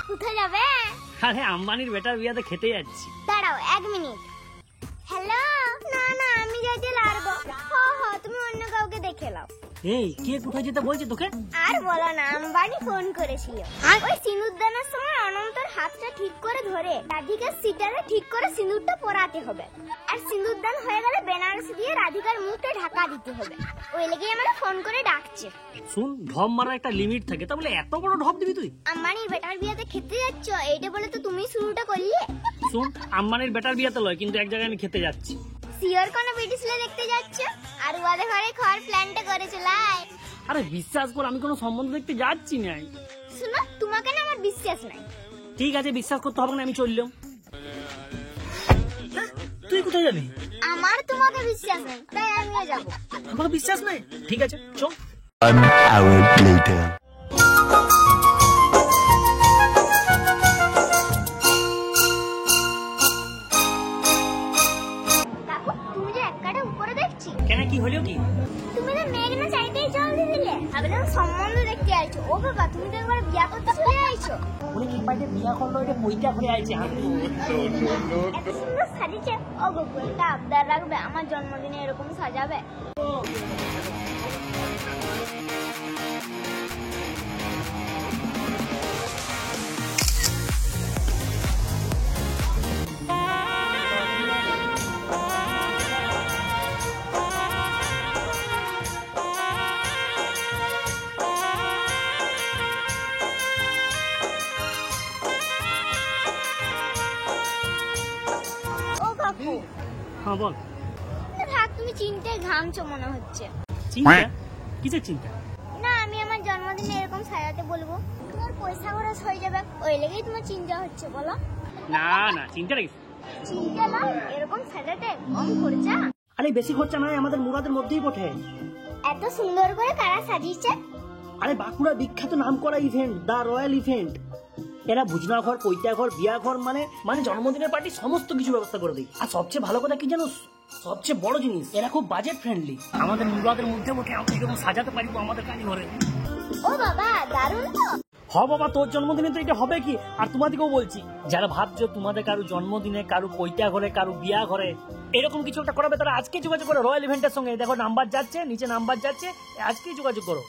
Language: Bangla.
কোথায় যাবে? আরে আম্বানির বেটার বিয়াতে খেতে যাচ্ছি। দাঁড়াও 1 মিনিট। হ্যালো। না না আমি যাইতে লারবো। তুমি অন্য কাউকে দেখে নাও। এই কে কোথায় যেতে বলছে তোকে? আর বলো না, আম্বানি ফোন করেছিল। ওই সিঁদুরদানের সময় অনন্তর হাতটা ঠিক করে ধরে রাধিকার সিটারে ঠিক করে সিঁদুরটা পরাতে হবে। আর সিঁদুরদান হয়ে গেলে বেনারসি দিয়ে রাধিকার মুখটা ঢাকা দিতে হবে। ওই লেগে আমরা ফোন করে ডাকছে। শুন, ঢপ মারার একটা লিমিট থাকে, তা বলে এত বড় ঢপ দিবি তুই? আম্বানির বেটার বিয়াতে খেতে যাচ্ছ, এইটা বলে তো তুমি শুরুটা করলে। শুন, আম্বানির বেটার বিয়াতে লয়, কিন্তু এক জায়গায় আমি খেতে যাচ্ছি। সিওর কোন বিউটি ছেলে দেখতে যাচ্ছ? আর ওদের ঘরে খাওয়ার প্ল্যানটা করেছো লাই? আরে বিশ্বাস কর, আমি কোনো সম্বন্ধ দেখতে যাচ্ছি না। শুনো, তোমাকে না আমার বিশ্বাস নাই। ঠিক আছে, বিশ্বাস করতে হবে না, আমি চললাম। তুই কোথায় যাবি? আমার তোমাকে বিশ্বাস নেই, তাই আমিও যাবো। আমার বিশ্বাস নাই? ঠিক আছে, চল। 1 hour later. কাকু, তুমি যে এক কাটা উপরে দেখছি, কেন, কি হলো কি? তুমি তো মেঘনা চাইতেই জল দিয়ে দিলে। ভাবলাম সম্বন্ধ দেখতে আইছো। ও বাবা, তুমি তো একবার বিয়া করতে চলে আইছো। উনি কি পাইতে বিয়া করলো, এটা পইটা করে আইছে। এত সুন্দর সাজিয়েছে। ও গপু, একটা আবদার রাখবে, আমার জন্মদিনে এরকম সাজাবে। ও কাকু, হ্যাঁ বল। থাক, তুমি চিন্তায় ঘামছো মনে হচ্ছে। চিন্তা? কিসের চিন্তা? না, আমি আমার জন্মদিনে এরকম সাজাতে বলবো, তোমার পয়সা খরচ হয়ে যাবে, ওই লেগেই তোমার চিন্তা হচ্ছে। বলো না না, চিন্তা রাখিস। চিন্তা না, এরকম সাজাতে কম খরচা। আরে বেশি খরচা নয়, আমাদের মুরাদের মধ্যেই বটে। এত সুন্দর করে কারা সাজিয়েছে। আরে বাঁকুড়া বিখ্যাত নাম করা ইভেন্ট, দা রয়্যাল ইভেন্ট। এরা ভুজনা ঘর, পৈতা ঘর, বিয়া ঘর, মানে জন্মদিনের পার্টি সমস্ত কিছু ব্যবস্থা করে দিই। আর সবচেয়ে ভালো কথা কি জানো, সবচেয়ে বড় জিনিস, এরা খুব বাজেট ফ্রেন্ডলি। আমাদের মুরাদের মধ্যে বটে, আমরা এরকম সাজাতে পারিব আমাদের কাজ ঘরে। ও বাবা, দারুণ তো। হ বাবা, তোর জন্মদিনে তো এটা হবে কি। আর তোমাদেরকেও বলছি, যারা ভাবছো তোমাদের কারো জন্মদিনে, কারো পৈতা ঘরে, কারো বিয়া ঘরে এরকম কিছু একটা করাবে, তারা আজকে যোগাযোগ করো রয়্যাল ইভেন্টের সঙ্গে। দেখো নাম্বার যাচ্ছে, নিচে নাম্বার যাচ্ছে, আজকেই যোগাযোগ করো।